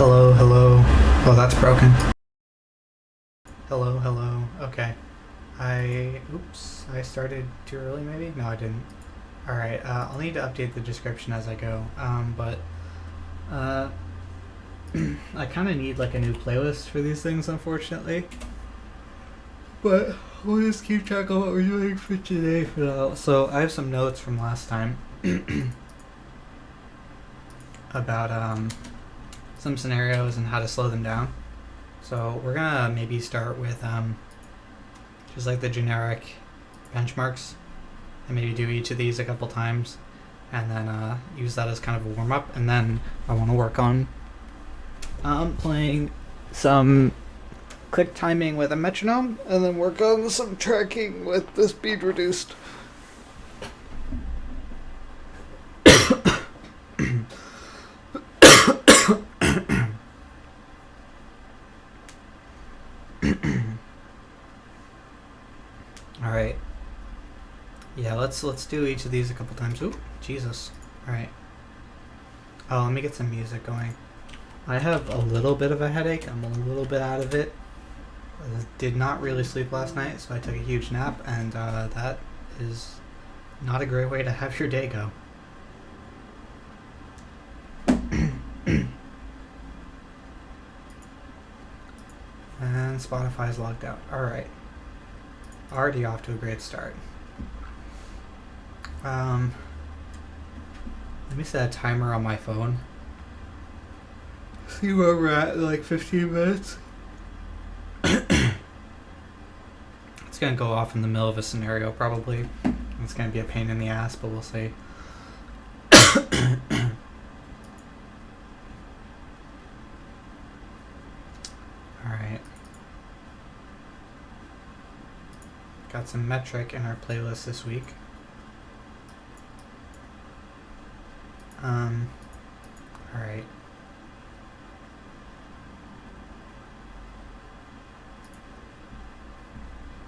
Hello, hello. Oh, that's broken. Hello, hello. Okay. Oops, I started too early maybe? No, I didn't. Alright, I'll need to update the description as I go. Uh, I kind of need like a new playlist for these things, unfortunately. But we'll just keep track of what we're doing for today for now. So I have some notes from last time about some scenarios and how to slow them down. So we're gonna maybe start with just like the generic benchmarks and maybe do each of these a couple times and then use that as kind of a warm-up, and then I want to work on playing some click timing with a metronome and then work on some tracking with the speed reduced. Alright. Yeah, let's do each of these a couple times. Ooh, Jesus. Alright. Oh, let me get some music going. I have a little bit of a headache. I'm a little bit out of it. I did not really sleep last night, so I took a huge nap, and that is not a great way to have your day go. And Spotify's logged out. Alright. Already off to a great start. Let me set a timer on my phone. See where we're at in like 15 minutes. It's gonna go off in the middle of a scenario probably. It's gonna be a pain in the ass, but we'll see. Alright. Got some metric in our playlist this week. Alright.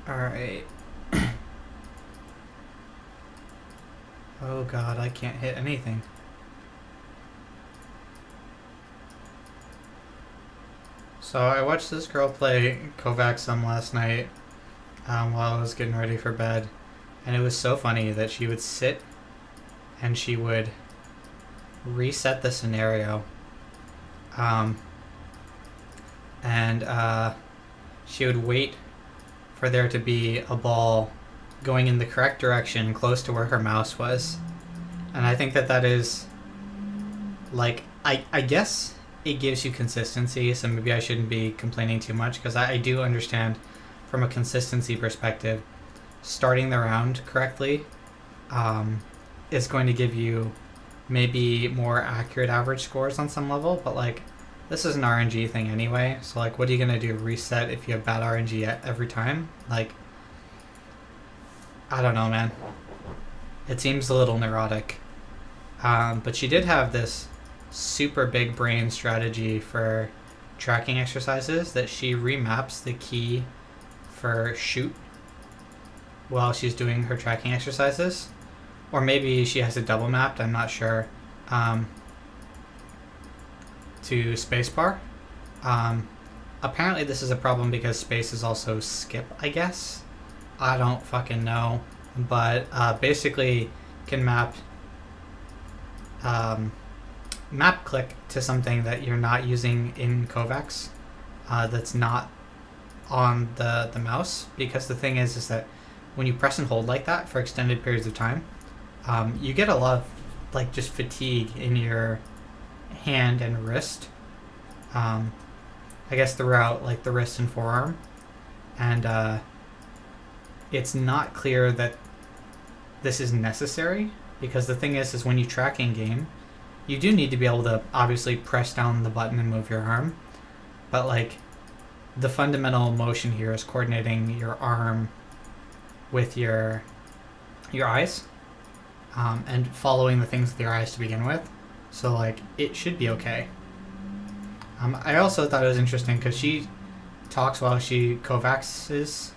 Alright. Oh god, I can't hit anything. So I watched this girl play Kovac some last night while I was getting ready for bed, and it was so funny that she would sit and she would reset the scenario, and she would wait for there to be a ball going in the correct direction close to where her mouse was. And I think that is like, I guess it gives you consistency, so maybe I shouldn't be complaining too much, because I do understand from a consistency perspective starting the round correctly is going to give you maybe more accurate average scores on some level, but like, this is an RNG thing anyway, so like, what are you gonna do, reset if you have bad RNG every time? Like, I don't know, man. It seems a little neurotic. But she did have this super big brain strategy for tracking exercises that she remaps the key for shoot while she's doing her tracking exercises. Or maybe she has it double mapped, I'm not sure, to spacebar. Apparently this is a problem because space is also skip, I guess. I don't fucking know. But basically can map click to something that you're not using in Kovacs, that's not on the mouse. Because the thing is that when you press and hold like that for extended periods of time, you get a lot of like just fatigue in your hand and wrist, I guess throughout like the wrist and forearm, and it's not clear that this is necessary, because the thing is when you track in game, you do need to be able to obviously press down the button and move your arm, but like the fundamental motion here is coordinating your arm with your eyes, and following the things with your eyes to begin with. So like, it should be okay. I also thought it was interesting because she talks while she Kovacs,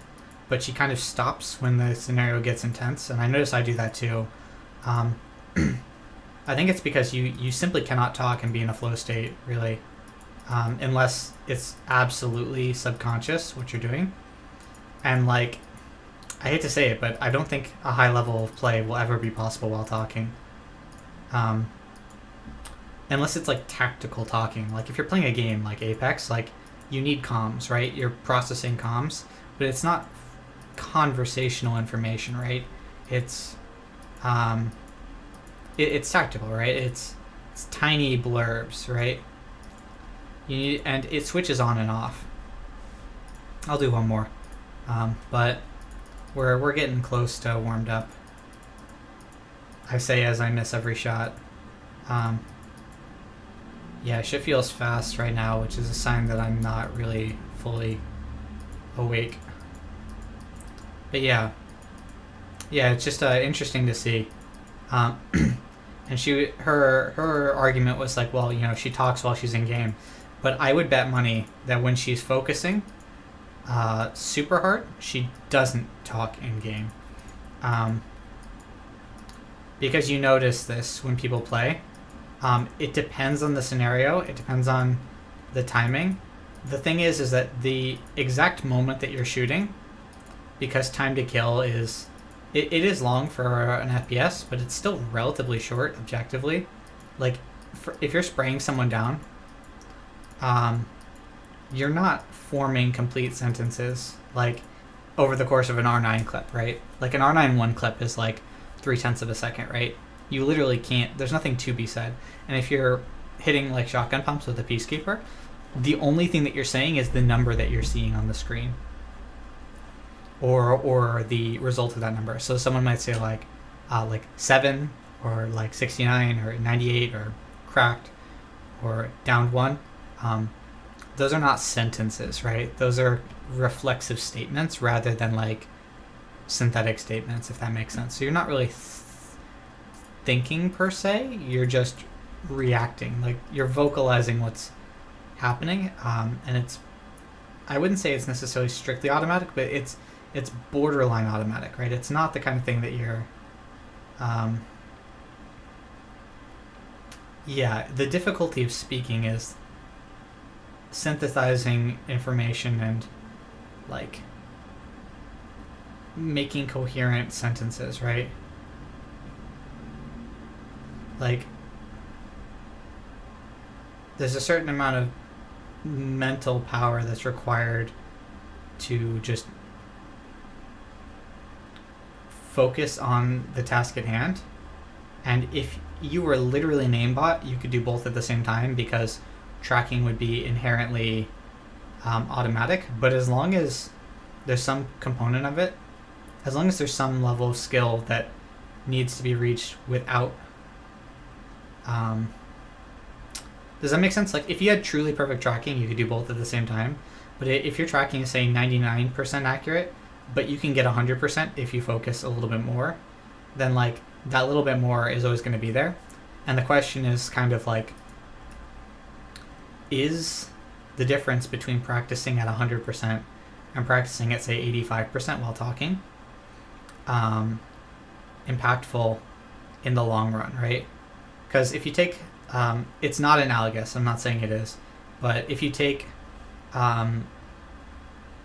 but she kind of stops when the scenario gets intense, and I notice I do that too. I think it's because you simply cannot talk and be in a flow state, really. unless it's absolutely subconscious what you're doing. And like, I hate to say it, but I don't think a high level of play will ever be possible while talking. Unless it's like tactical talking. Like if you're playing a game like Apex, like you need comms, right? You're processing comms, but it's not conversational information, right? It's it's tactical, right? It's tiny blurbs, right? You need, and it switches on and off. I'll do one more, but we're getting close to warmed up. I say as I miss every shot. Yeah, shit feels fast right now, which is a sign that I'm not really fully awake. But yeah, it's just interesting to see. And her argument was like, well, she talks while she's in game, but I would bet money that when she's focusing super hard, she doesn't talk in game. Because you notice this when people play. It depends on the scenario. It depends on the timing. The thing is that the exact moment that you're shooting, because time to kill is, it is long for an FPS, but it's still relatively short objectively. Like, if you're spraying someone down, you're not forming complete sentences like over the course of an R9 clip, right? Like an R9-1 clip is like 0.3 of a second, right? You literally can't, there's nothing to be said. And if you're hitting like shotgun pumps with a Peacekeeper, the only thing that you're saying is the number that you're seeing on the screen, or the result of that number. So someone might say like 7 or like 69 or 98 or cracked or downed 1. Those are not sentences, right? Those are reflexive statements rather than like synthetic statements, if that makes sense. So you're not really thinking per se, you're just reacting, like you're vocalizing what's happening. And it's, I wouldn't say it's necessarily strictly automatic, but it's borderline automatic, right? It's not the kind of thing that you're the difficulty of speaking is synthesizing information and like making coherent sentences, right? Like there's a certain amount of mental power that's required to just focus on the task at hand. And if you were literally an aimbot, you could do both at the same time because tracking would be inherently automatic. But as long as there's some component of it, as long as there's some level of skill that needs to be reached without does that make sense? Like if you had truly perfect tracking, you could do both at the same time. But if your tracking is say 99% accurate, but you can get 100% if you focus a little bit more, then like that little bit more is always going to be there. And the question is kind of like, is the difference between practicing at 100% and practicing at say 85% while talking impactful in the long run, right? Because if you take, it's not analogous, I'm not saying it is, but if you take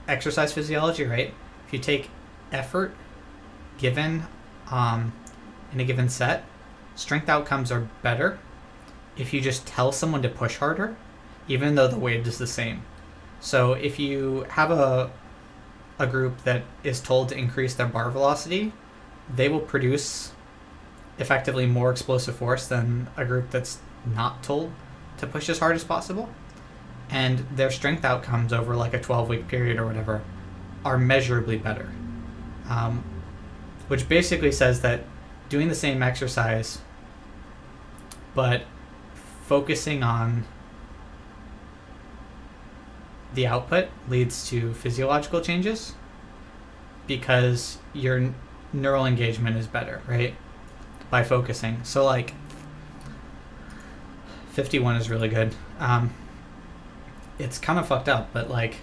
exercise physiology, right? If you take effort given in a given set, strength outcomes are better if you just tell someone to push harder, even though the weight is the same. So if you have a group that is told to increase their bar velocity, they will produce effectively more explosive force than a group that's not told to push as hard as possible. And their strength outcomes over like a 12-week period or whatever are measurably better. Which basically says that doing the same exercise but focusing on the output leads to physiological changes because your neural engagement is better, right? By focusing. So like 51 is really good. It's kind of fucked up, but like,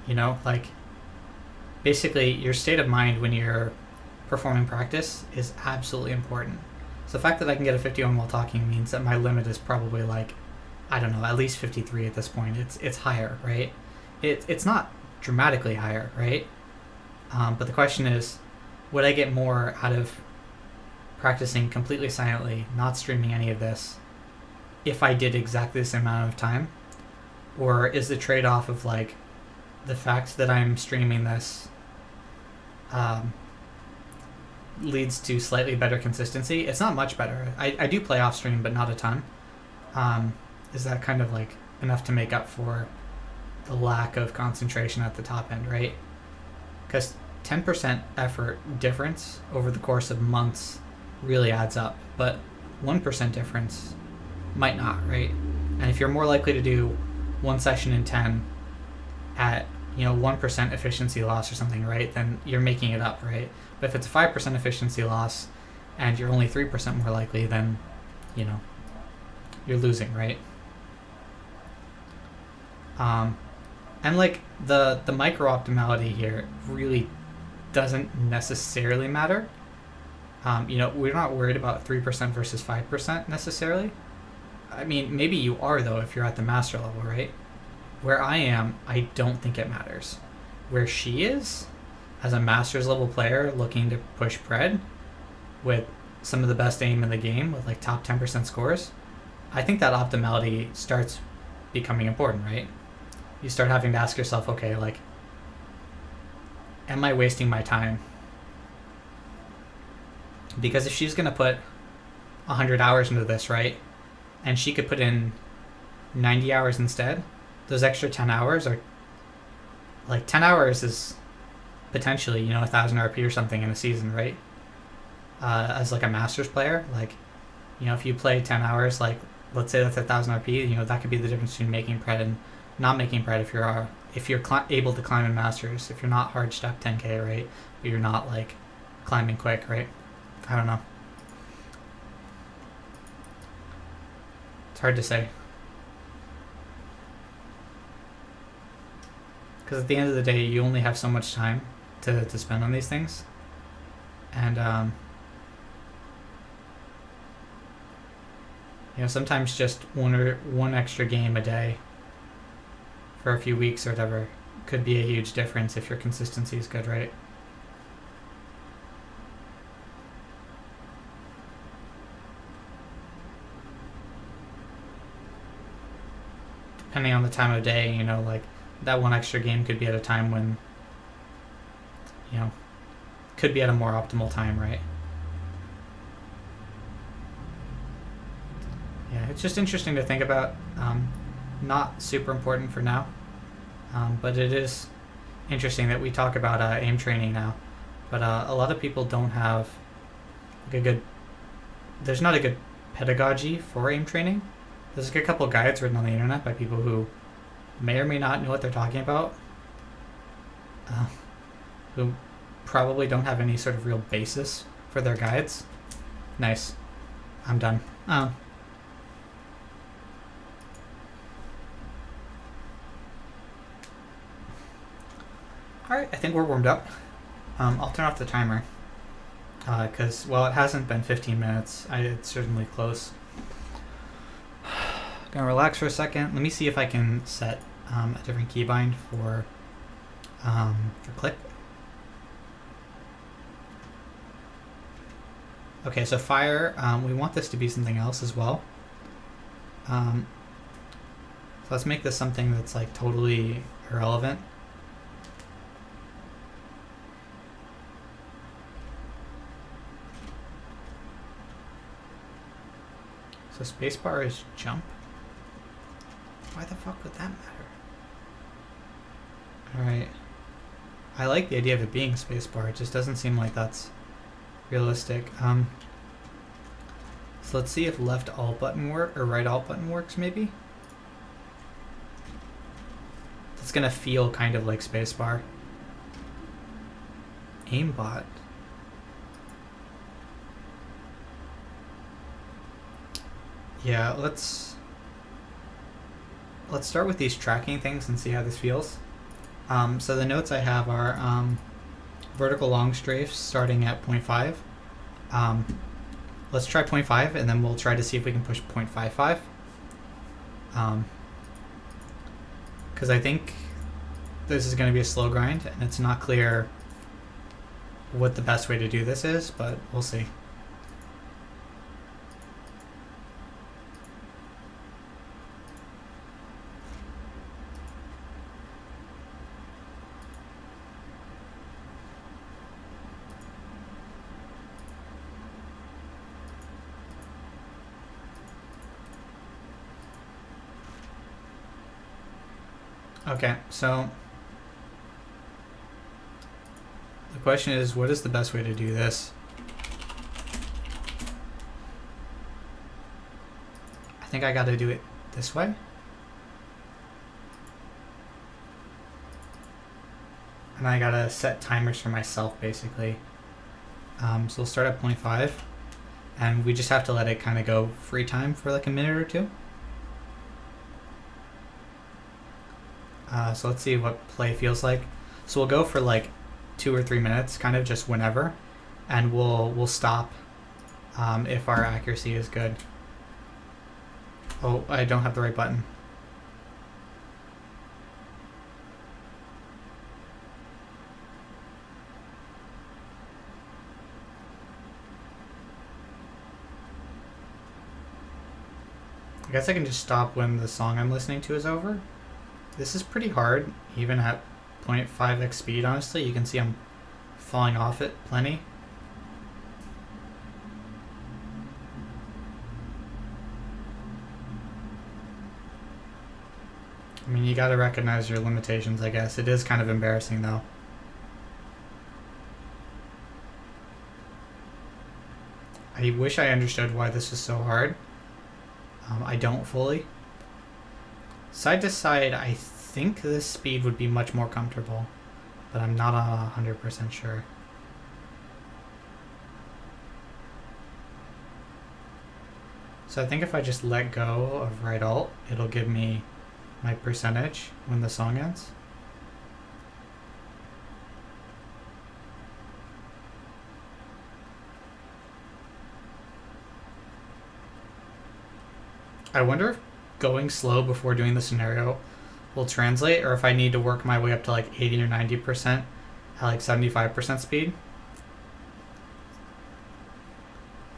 like basically your state of mind when you're performing practice is absolutely important. So the fact that I can get a 51 while talking means that my limit is probably like I don't know, at least 53 at this point. It's higher, right? It's not dramatically higher, right? But the question is, would I get more out of practicing completely silently, not streaming any of this, if I did exactly the same amount of time? Or is the trade-off of like the fact that I'm streaming this leads to slightly better consistency? It's not much better. I do play off stream, but not a ton. Is that kind of like enough to make up for the lack of concentration at the top end, right? Because 10% effort difference over the course of months really adds up, but 1% difference might not, right? And if you're more likely to do one session in 10 at 1% efficiency loss or something, right, then you're making it up, right? But if it's a 5% efficiency loss and you're only 3% more likely, then you're losing, right? And like the micro optimality here really doesn't necessarily matter. We're not worried about 3% versus 5% necessarily. I mean, maybe you are though if you're at the master level, right? Where I am, I don't think it matters. Where she is, as a master's level player looking to push pred with some of the best aim in the game with like top 10% scores, I think that optimality starts becoming important, right? You start having to ask yourself, okay, like, am I wasting my time? Because if she's going to put 100 hours into this, right, and she could put in 90 hours instead, those extra 10 hours are, like, 10 hours is potentially, 1,000 RP or something in a season, right? As, like, a Masters player, like, if you play 10 hours, like, let's say that's 1,000 RP, that could be the difference between making pred and not making pred if you're able to climb in Masters, if you're not hard step 10K, right? But you're not, like, climbing quick, right? I don't know. It's hard to say. Because at the end of the day, you only have so much time to spend on these things. And, sometimes just one extra game a day for a few weeks or whatever could be a huge difference if your consistency is good, right? Depending on the time of day, like that one extra game could be at a time when, could be at a more optimal time, right? Yeah, it's just interesting to think about. Not super important for now, but it is interesting that we talk about aim training now. But a lot of people don't have like there's not a good pedagogy for aim training. There's like a couple guides written on the internet by people who may or may not know what they're talking about, who probably don't have any sort of real basis for their guides. Nice. I'm done. Alright, I think we're warmed up. I'll turn off the timer. Because, well, it hasn't been 15 minutes. It's certainly close. Gonna relax for a second. Let me see if I can set a different keybind for click. Okay, so fire, we want this to be something else as well. So let's make this something that's like totally irrelevant. So spacebar is jump. Why the fuck would that matter? Alright. I like the idea of it being spacebar, it just doesn't seem like that's realistic. So let's see if left alt button or right alt button works maybe. It's gonna feel kind of like spacebar. Aimbot. Yeah, let's start with these tracking things and see how this feels. So the notes I have are vertical long strafes starting at 0.5. Let's try 0.5 and then we'll try to see if we can push 0.55. Because I think this is going to be a slow grind, and it's not clear what the best way to do this is, but we'll see. Okay, so the question is, what is the best way to do this? I think I gotta do it this way. And I gotta set timers for myself, basically. So we'll start at 0.5, and we just have to let it kind of go free time for like a minute or two. So let's see what play feels like. So we'll go for like 2 or 3 minutes, kind of just whenever, and we'll stop if our accuracy is good. Oh, I don't have the right button. I guess I can just stop when the song I'm listening to is over. This is pretty hard, even at 0.5x speed, honestly. You can see I'm falling off it plenty. I mean, you gotta recognize your limitations, I guess. It is kind of embarrassing, though. I wish I understood why this is so hard. I don't fully. Side to side, I think this speed would be much more comfortable, but I'm not 100% sure. So I think if I just let go of right alt, it'll give me my percentage when the song ends. I wonder if going slow before doing the scenario will translate, or if I need to work my way up to like 80 or 90% at like 75% speed.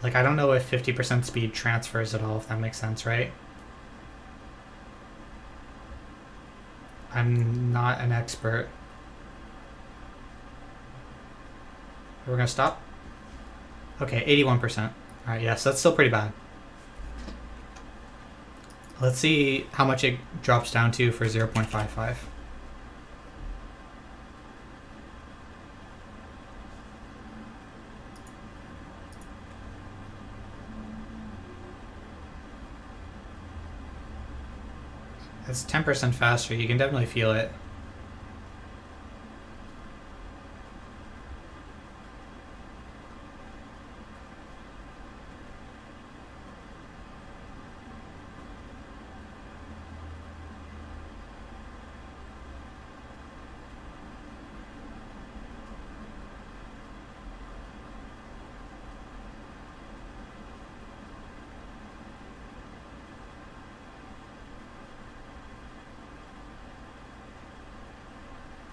Like, I don't know if 50% speed transfers at all, if that makes sense, right? I'm not an expert. We're gonna stop? Okay, 81%. Alright, yes, that's still pretty bad. Let's see how much it drops down to for 0.55. That's 10% faster. You can definitely feel it.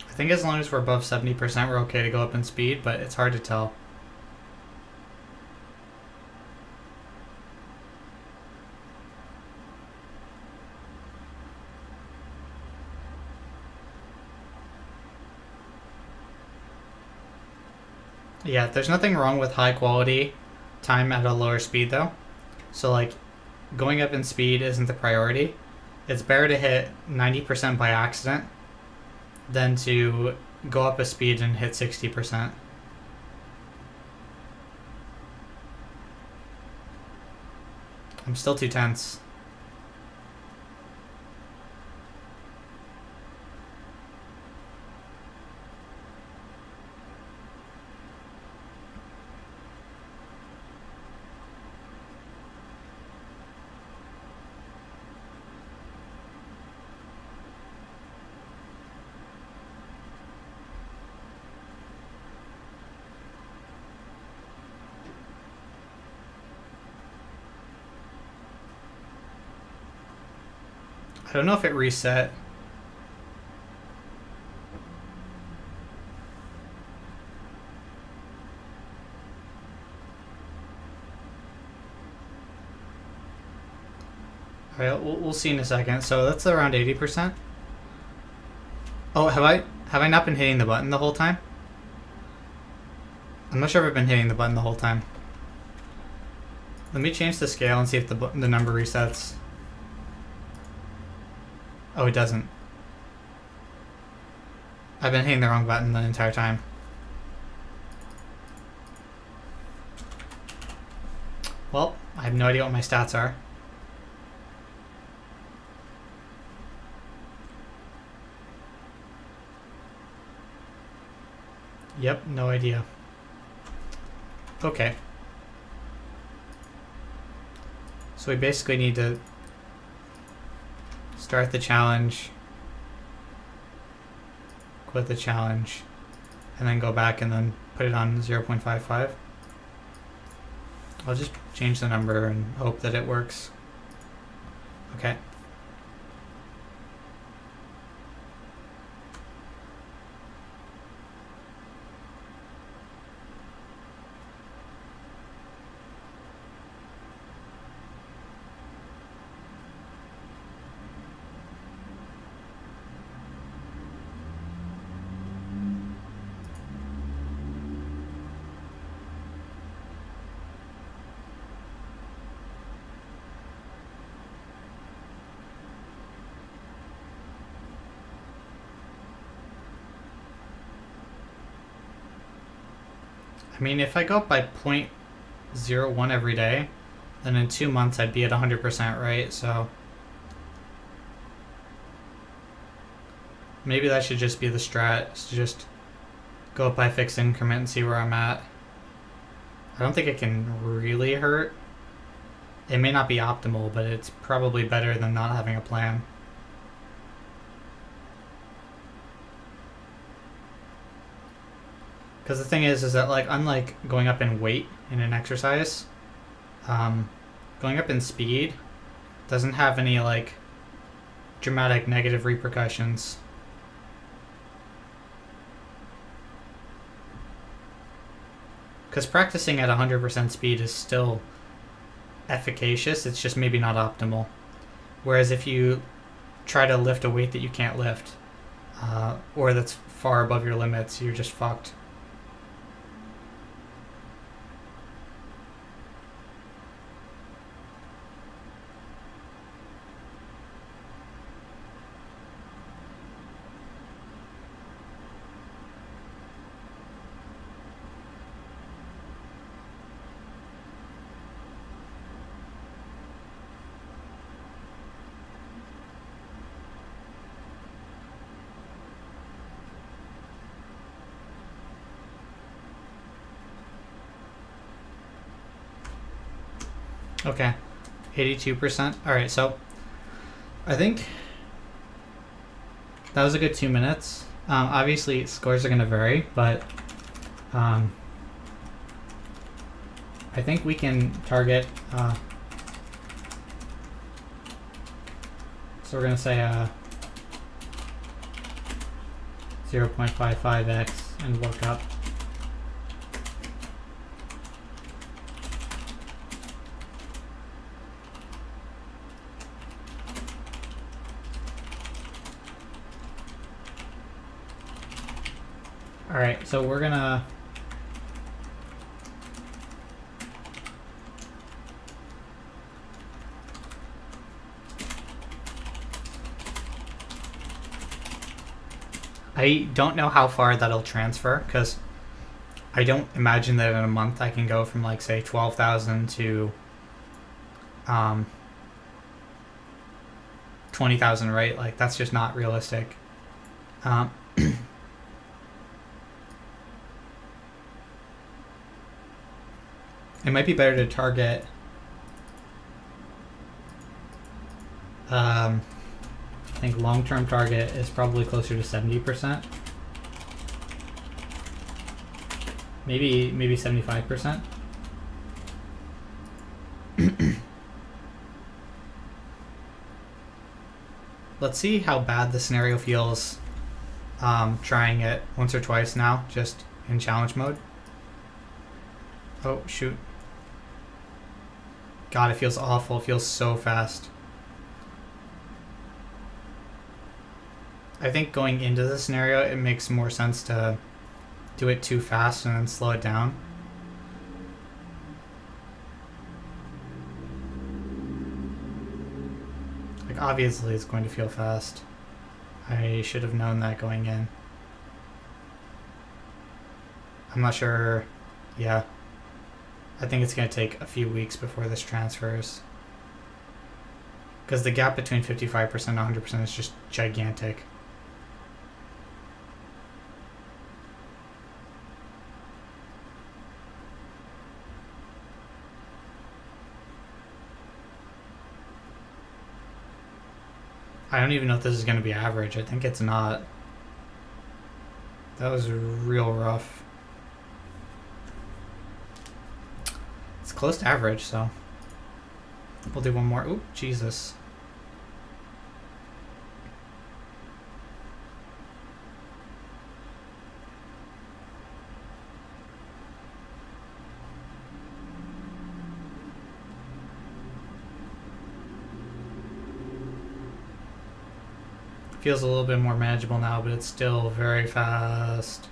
I think as long as we're above 70%, we're okay to go up in speed, but it's hard to tell. Yeah, there's nothing wrong with high quality time at a lower speed though. So like, going up in speed isn't the priority. It's better to hit 90% by accident than to go up a speed and hit 60%. I'm still too tense. I don't know if it reset. Alright, we'll see in a second. So that's around 80%. Oh, have I not been hitting the button the whole time? I'm not sure if I've been hitting the button the whole time. Let me change the scale and see if the number resets. Oh, it doesn't. I've been hitting the wrong button the entire time. Well, I have no idea what my stats are. Yep, no idea. Okay. So we basically need to start the challenge, quit the challenge, and then go back and then put it on 0.55. I'll just change the number and hope that it works. Okay. I mean, if I go up by 0.01 every day, then in 2 months I'd be at 100%, right? So maybe that should just be the strat, is to just go up by fixed increment and see where I'm at. I don't think it can really hurt. It may not be optimal, but it's probably better than not having a plan. Because the thing is that, like, unlike going up in weight in an exercise, going up in speed doesn't have any, like, dramatic negative repercussions. Because practicing at 100% speed is still efficacious, it's just maybe not optimal. Whereas if you try to lift a weight that you can't lift, or that's far above your limits, you're just fucked. Okay, 82%. Alright, so I think that was a good 2 minutes. Obviously, scores are going to vary, but I think we can target. So we're going to say 0.55x and work up. Alright, so we're gonna I don't know how far that'll transfer, because I don't imagine that in a month I can go from, like, say 12,000 to 20,000, right? Like, that's just not realistic. It might be better to target I think long-term target is probably closer to 70%. Maybe 75%. let's see how bad the scenario feels trying it once or twice now, just in challenge mode. Oh, shoot. God, it feels awful. It feels so fast. I think going into the scenario, it makes more sense to do it too fast and then slow it down. Like, obviously it's going to feel fast. I should have known that going in. I'm not sure. Yeah. I think it's going to take a few weeks before this transfers. Because the gap between 55% and 100% is just gigantic. I don't even know if this is going to be average. I think it's not. That was real rough. It's close to average, so we'll do one more. Oop, Jesus. Feels a little bit more manageable now, but it's still very fast.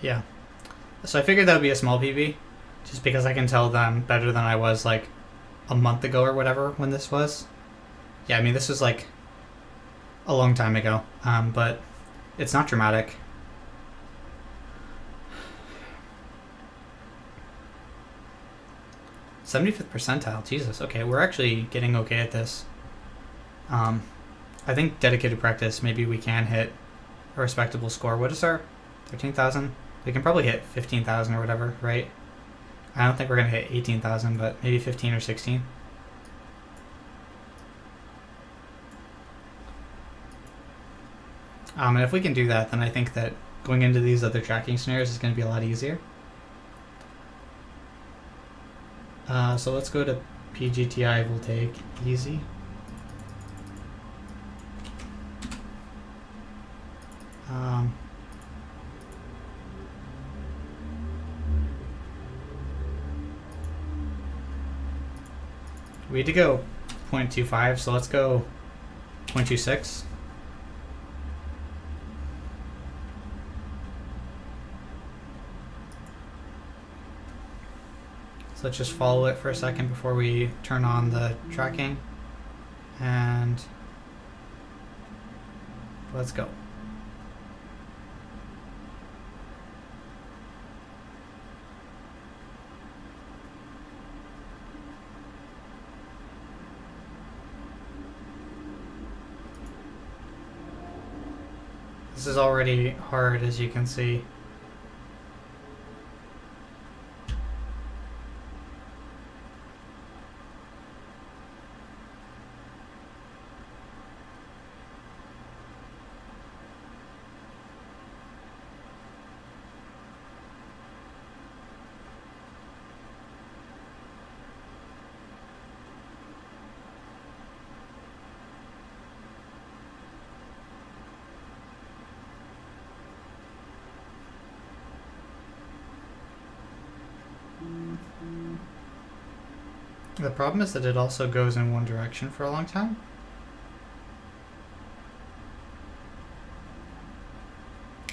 Yeah. So I figured that would be a small PB, just because I can tell them better than I was like a month ago or whatever when this was. Yeah, I mean, this was like a long time ago, but it's not dramatic. '75th percentile, Jesus. Okay, we're actually getting okay at this. I think dedicated practice, maybe we can hit a respectable score. What is our 13,000? We can probably hit 15,000 or whatever, right? I don't think we're going to hit 18,000, but maybe 15 or 16. And if we can do that, then I think that going into these other tracking scenarios is going to be a lot easier. So let's go to PGTI Voltaic, easy. We had to go 0.25, so let's go 0.26. So let's just follow it for a second before we turn on the tracking. And let's go. This is already hard, as you can see. The problem is that it also goes in one direction for a long time.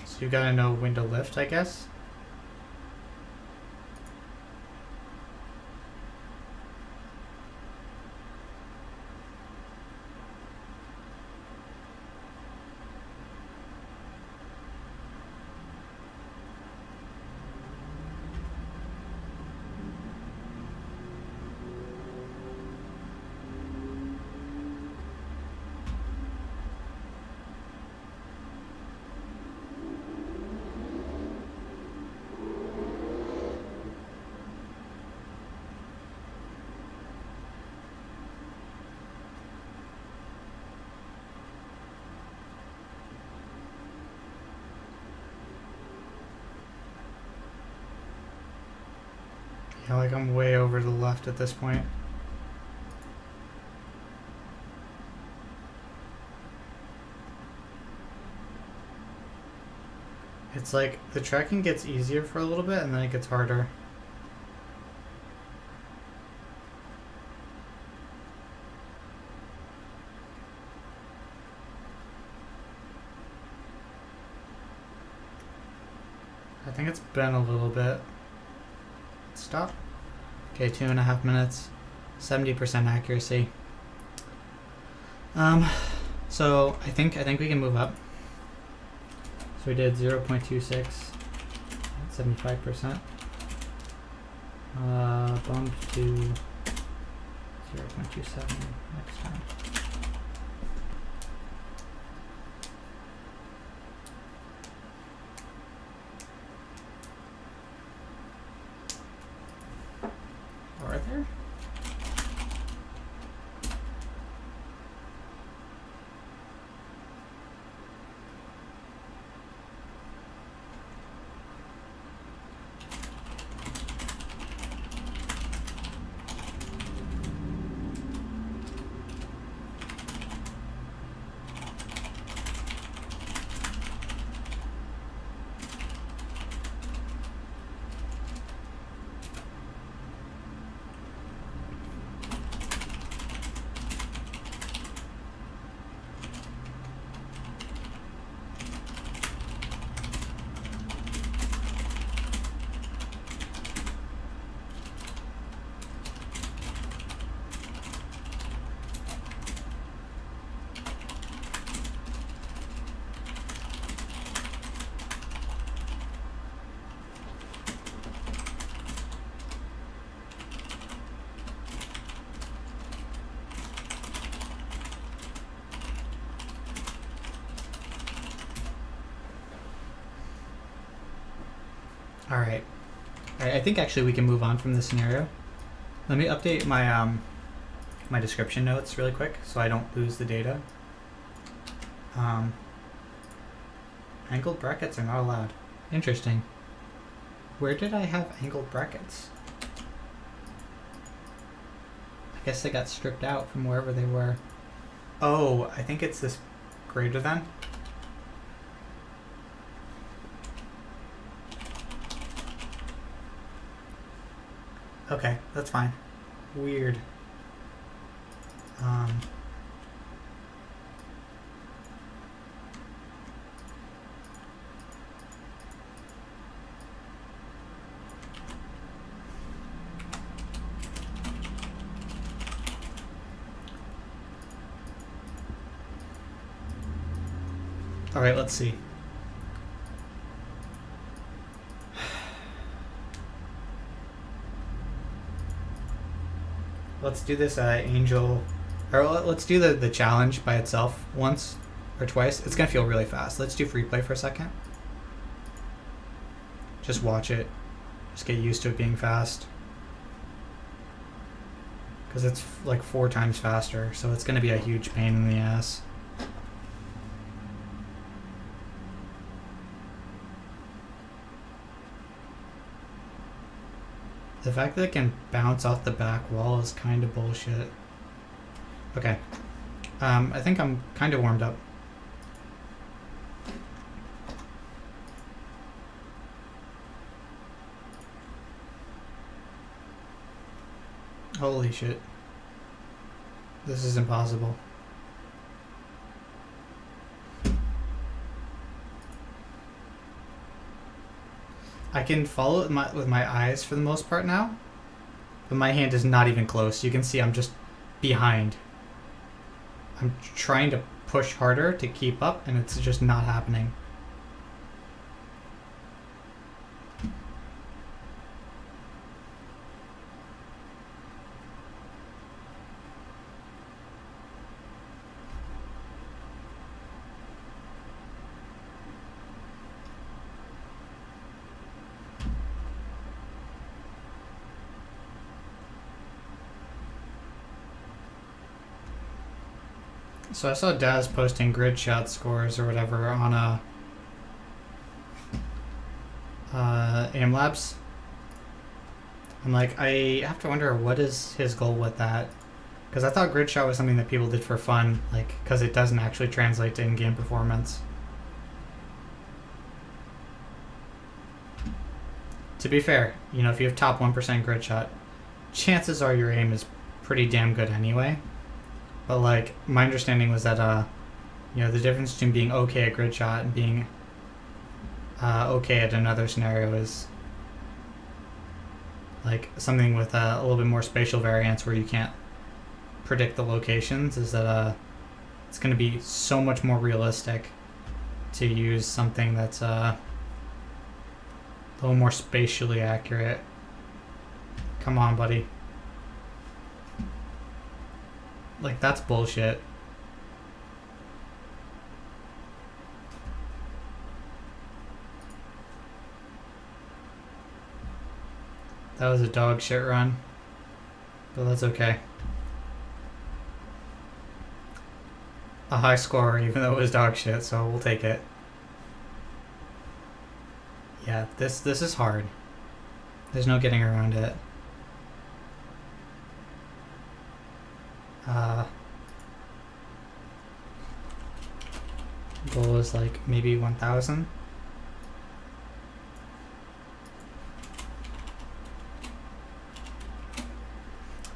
So you gotta know when to lift, I guess. Yeah, like I'm way over to the left at this point. It's like the tracking gets easier for a little bit and then it gets harder. I think it's been a little bit. Stop. Okay, 2.5 minutes, 70% accuracy. So I think we can move up. So we did 0.26, 75%. Bump to 0.27 next time. Are there? All right. I think actually we can move on from this scenario. Let me update my my description notes really quick so I don't lose the data. Angled brackets are not allowed. Interesting. Where did I have angled brackets? I guess they got stripped out from wherever they were. Oh, I think it's this greater than. Okay, that's fine. Weird. All right, let's see. Let's do this Angel, or let's do the challenge by itself once or twice. It's gonna feel really fast. Let's do free play for a second. Just watch it. Just get used to it being fast. Because it's like 4 times faster, so it's gonna be a huge pain in the ass. The fact that it can bounce off the back wall is kind of bullshit. Okay. I think I'm kind of warmed up. Holy shit. This is impossible. I can follow it with my eyes for the most part now, but my hand is not even close. You can see I'm just behind. I'm trying to push harder to keep up, and it's just not happening. So I saw Daz posting grid shot scores or whatever on AIM Labs. I'm like, I have to wonder what is his goal with that. Because I thought grid shot was something that people did for fun, like, because it doesn't actually translate to in-game performance. To be fair, you know, if you have top 1% grid shot, chances are your aim is pretty damn good anyway. But, like, my understanding was that, you know, the difference between being okay at grid shot and being okay at another scenario is, like, something with a little bit more spatial variance where you can't predict the locations, is that it's going to be so much more realistic to use something that's a little more spatially accurate. Come on, buddy. Like, that's bullshit. That was a dog shit run, but that's okay. A high score, even though it was dog shit, so we'll take it. Yeah, this is hard. There's no getting around it. Goal is like maybe 1,000.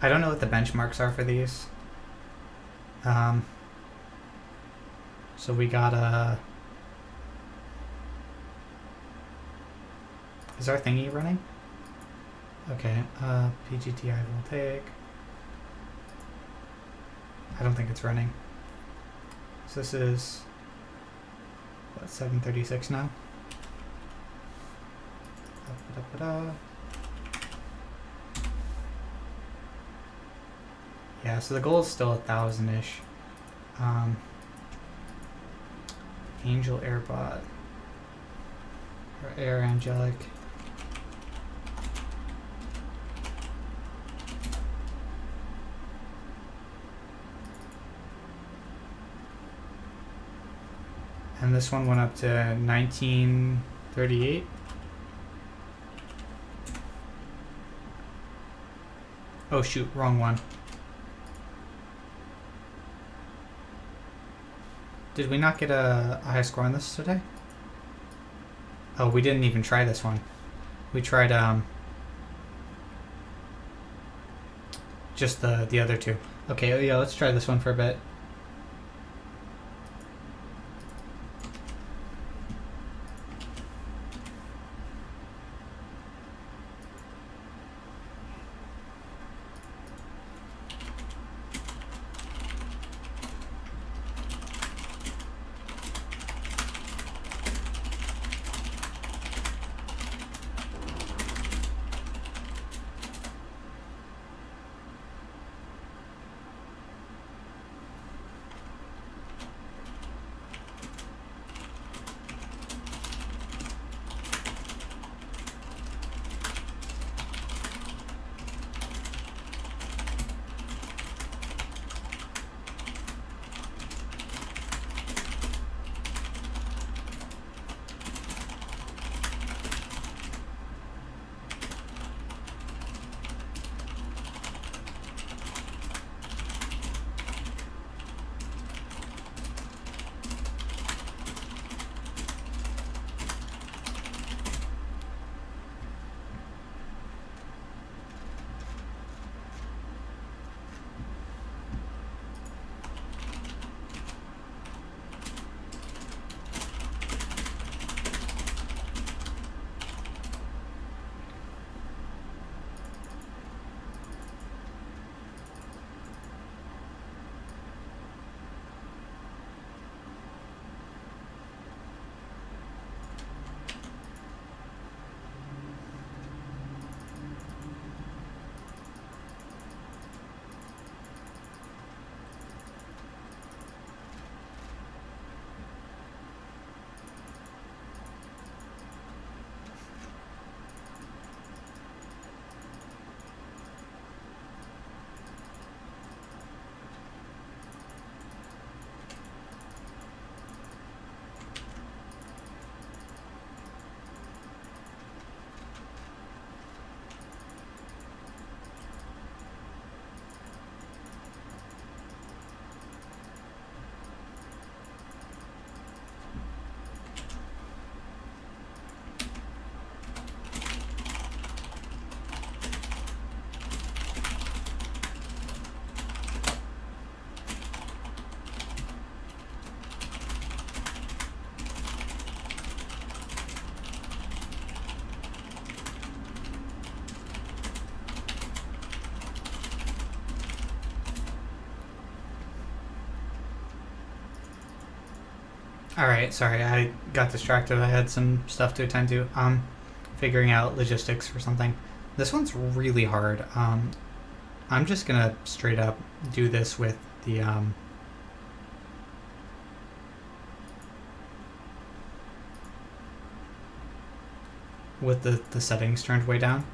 I don't know what the benchmarks are for these. So we got a... Is our thingy running? Okay, PGTI Voltaic. I don't think it's running. So this is, what, 736 now? Yeah, so the goal is still 1,000-ish. Angel Airbot. Or Air Angelic. And this one went up to 1938. Oh shoot, wrong one. Did we not get a high score on this today? Oh, we didn't even try this one. We tried just the other two. Okay, yeah, let's try this one for a bit. Alright, sorry, I got distracted. I had some stuff to attend to. Figuring out logistics for something. This one's really hard. I'm just gonna straight up do this with the, with the settings turned way down.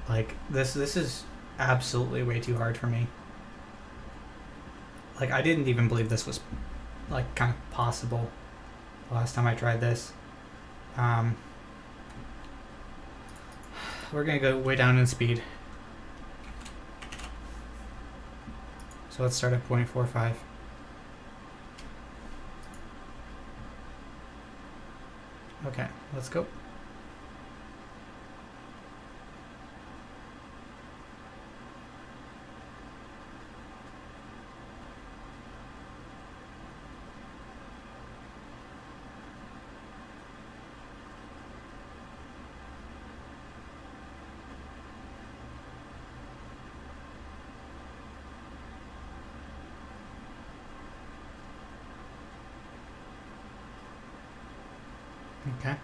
Like, this is absolutely way too hard for me. Like, I didn't even believe this was, like, kind of possible the last time I tried this. We're gonna go way down in speed. So let's start at 0.45. Okay, let's go. Okay.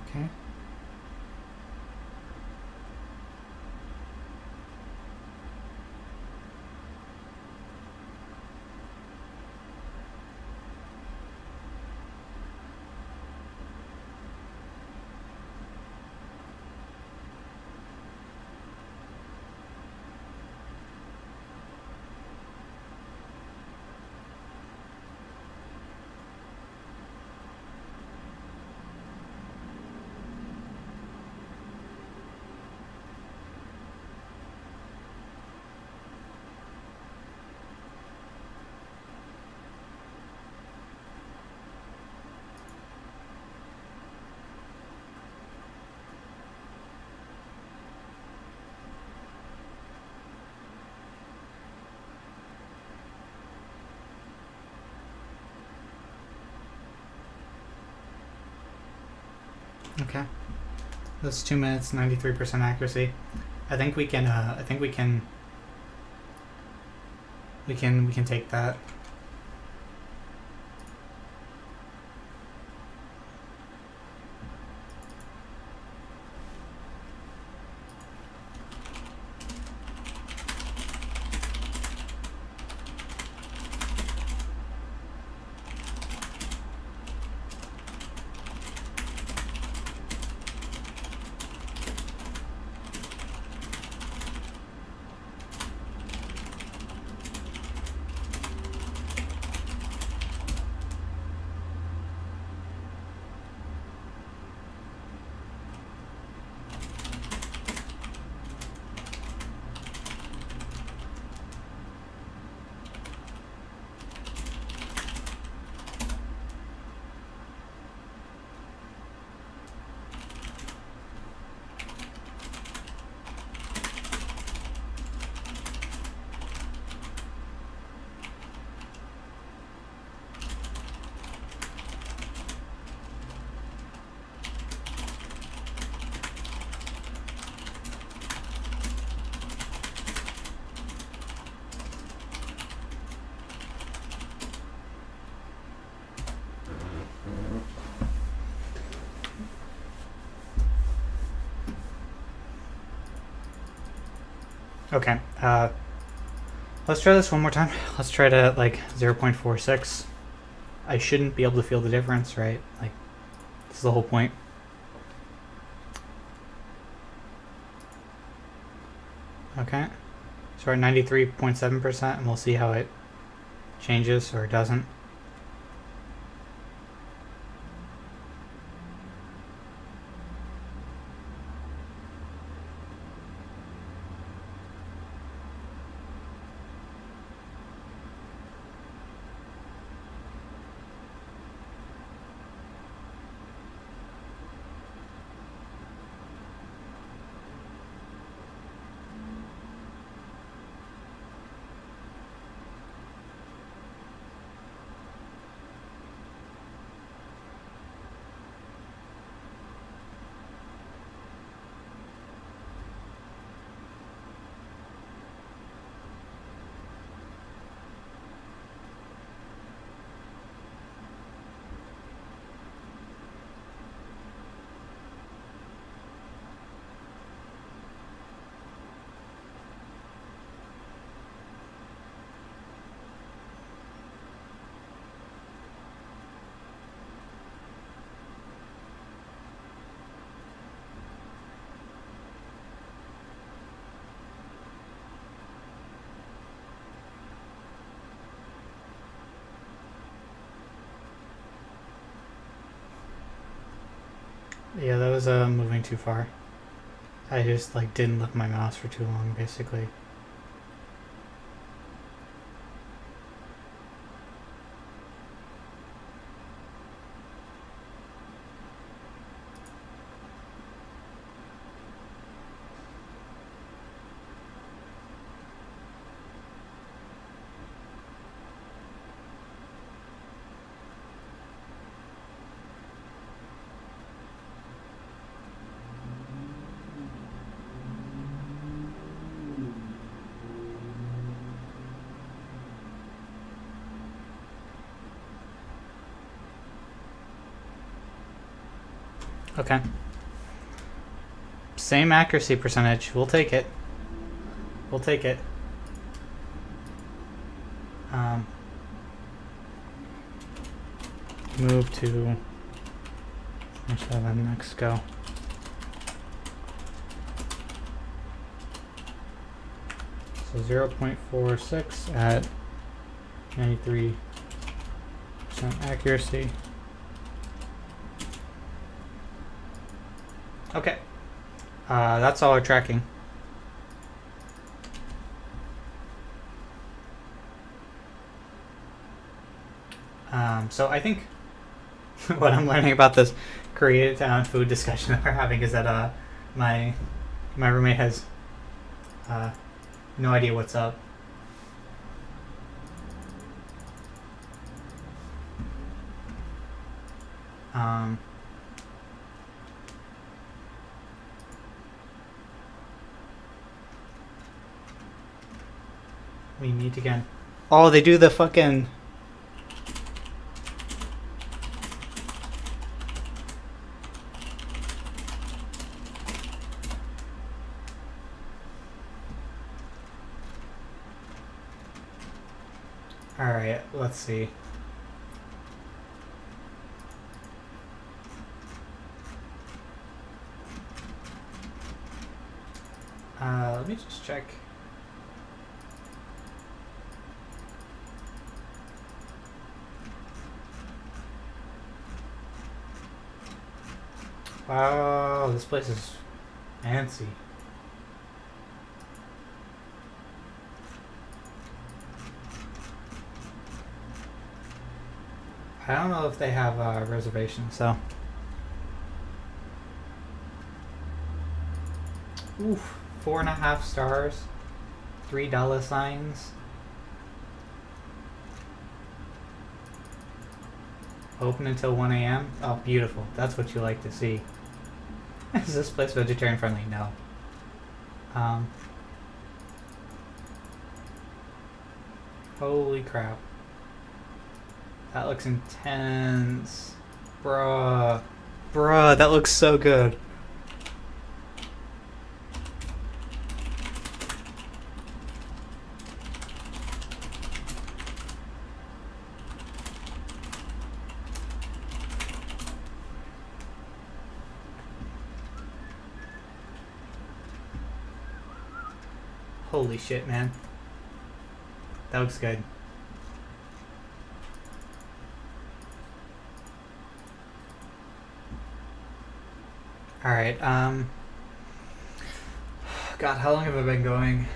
Okay. Okay. That's 2 minutes, 93% accuracy. I think we can. I think we can. We can take that. Okay. Let's try this one more time. Let's try to like 0.46. I shouldn't be able to feel the difference, right? Like, this is the whole point. Okay. So we're at 93.7%, and we'll see how it changes or doesn't. Yeah, that was moving too far. I just like didn't lift my mouse for too long, basically. Okay. Same accuracy percentage. We'll take it. We'll take it. Move to 7. Next go. So 0.46 at 93% accuracy. Okay. That's all our tracking. So I think what I'm learning about this Koreatown food discussion that we're having is that my roommate has no idea what's up. We meet again. Oh, they do the fucking... Alright, let's see. Let me just check. Wow, this place is fancy. I don't know if they have reservations, so. Oof, 4.5 stars, $3 signs. Open until 1 a.m. Oh, beautiful. That's what you like to see. Is this place vegetarian friendly? No. Holy crap. That looks intense. Bruh. Bruh, that looks so good. Holy shit, man. That looks good. Alright, God, how long have I been going?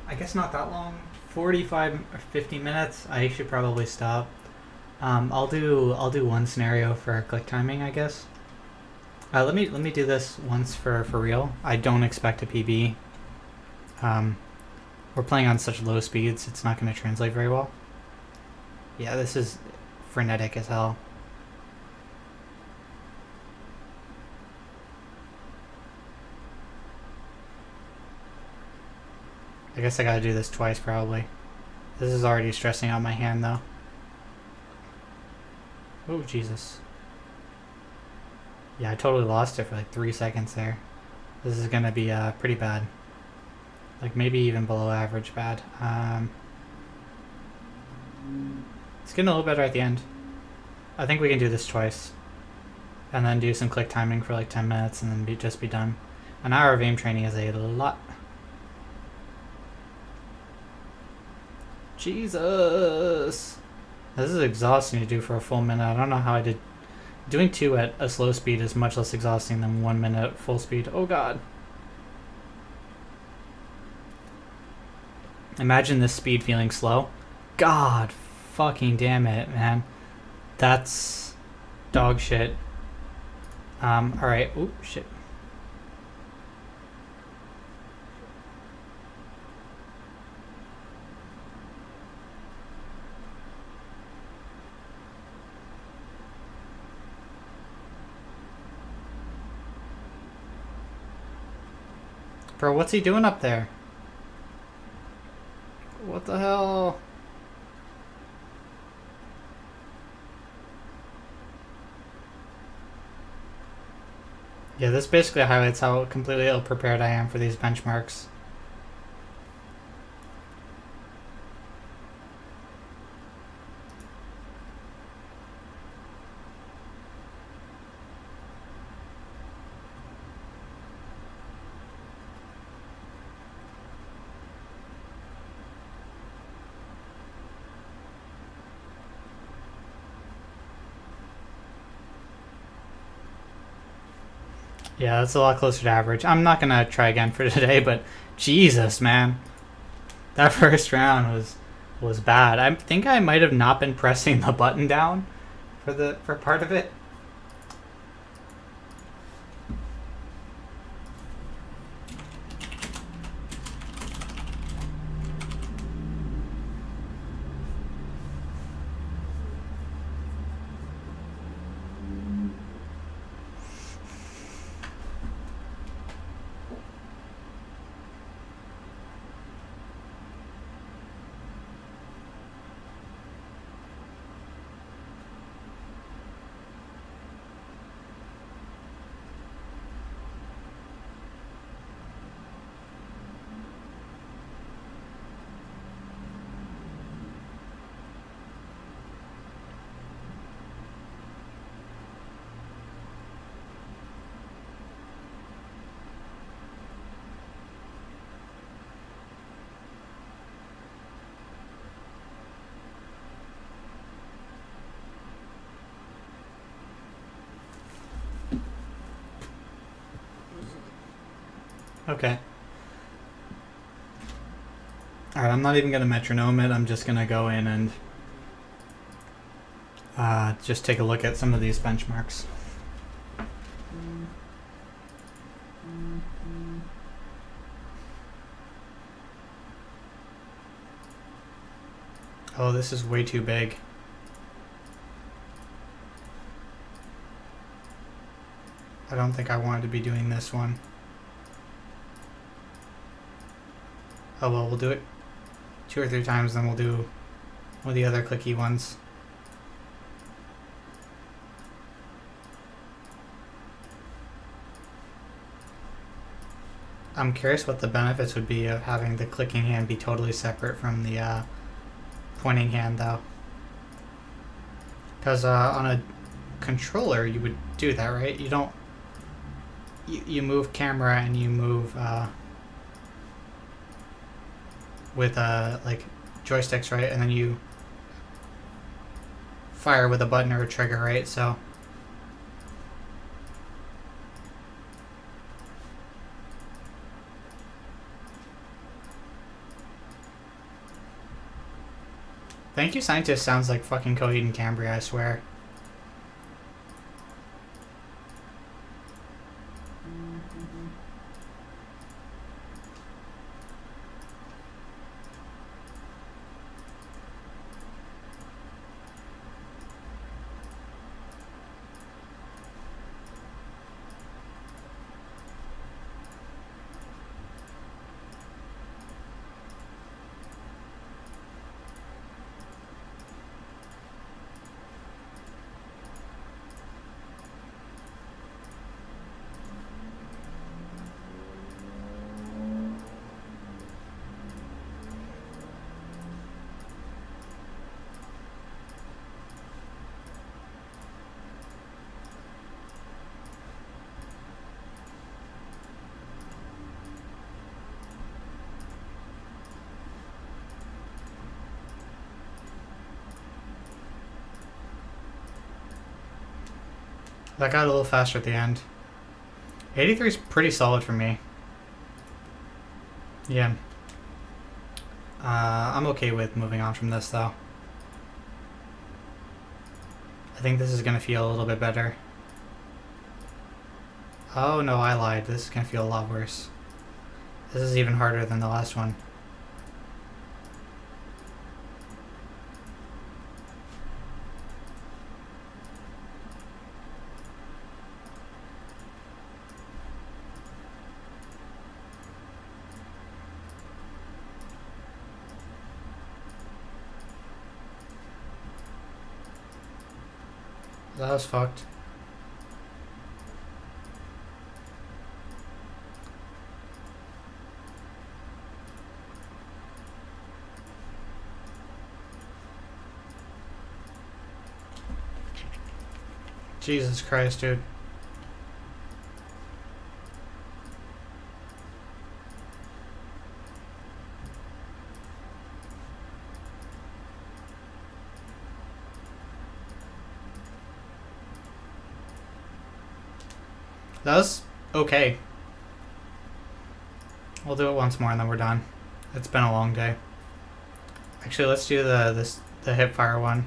I guess not that long. 45 or 50 minutes. I should probably stop. I'll do one scenario for click timing, I guess. Let me do this once for real. I don't expect a PB. We're playing on such low speeds, it's not going to translate very well. Yeah, this is frenetic as hell. I guess I gotta do this twice probably. This is already stressing out my hand though. Oh, Jesus. Yeah, I totally lost it for like 3 seconds there. This is gonna be pretty bad. Like maybe even below average bad. It's getting a little better at the end. I think we can do this twice. And then do some click timing for like 10 minutes and then just be done. An hour of aim training is a lot. Jesus! This is exhausting to do for a full minute. I don't know how I did Doing 2 at a slow speed is much less exhausting than 1 minute at full speed. Oh god. Imagine this speed feeling slow. God fucking damn it, man. That's dog shit. Alright. Oop, shit. Bro, what's he doing up there? What the hell? Yeah, this basically highlights how completely ill-prepared I am for these benchmarks. Yeah, that's a lot closer to average. I'm not gonna try again for today, but Jesus, man, that first round was bad. I think I might have not been pressing the button down for part of it. Okay. Alright, I'm not even going to metronome it. I'm just going to go in and just take a look at some of these benchmarks. Oh, this is way too big. I don't think I wanted to be doing this one. Oh well, we'll do it 2 or 3 times, then we'll do one of the other clicky ones. I'm curious what the benefits would be of having the clicking hand be totally separate from the pointing hand, though. Because on a controller, you would do that, right? You don't... You move camera and you move... with like joysticks, right? And then you fire with a button or a trigger, right? So Thank You Scientist sounds like fucking Coheed and Cambria, I swear. That got a little faster at the end. 83 is pretty solid for me. Yeah. I'm okay with moving on from this, though. I think this is going to feel a little bit better. Oh no, I lied. This is going to feel a lot worse. This is even harder than the last one. That was fucked. Jesus Christ, dude. That was okay. We'll do it once more and then we're done. It's been a long day. Actually, let's do the hip fire one.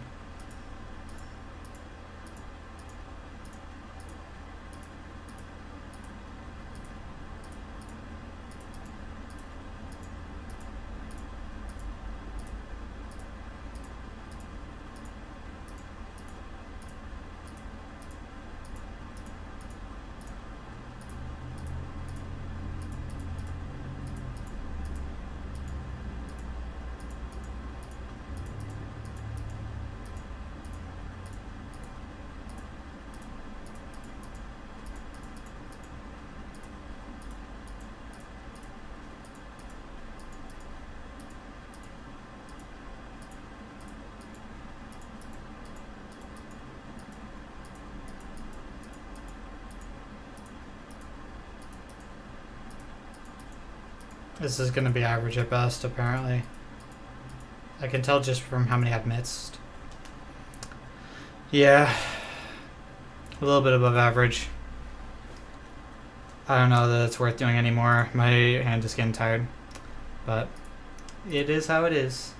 This is going to be average at best, apparently. I can tell just from how many I've missed. Yeah. A little bit above average. I don't know that it's worth doing anymore. My hand is getting tired. But it is how it is.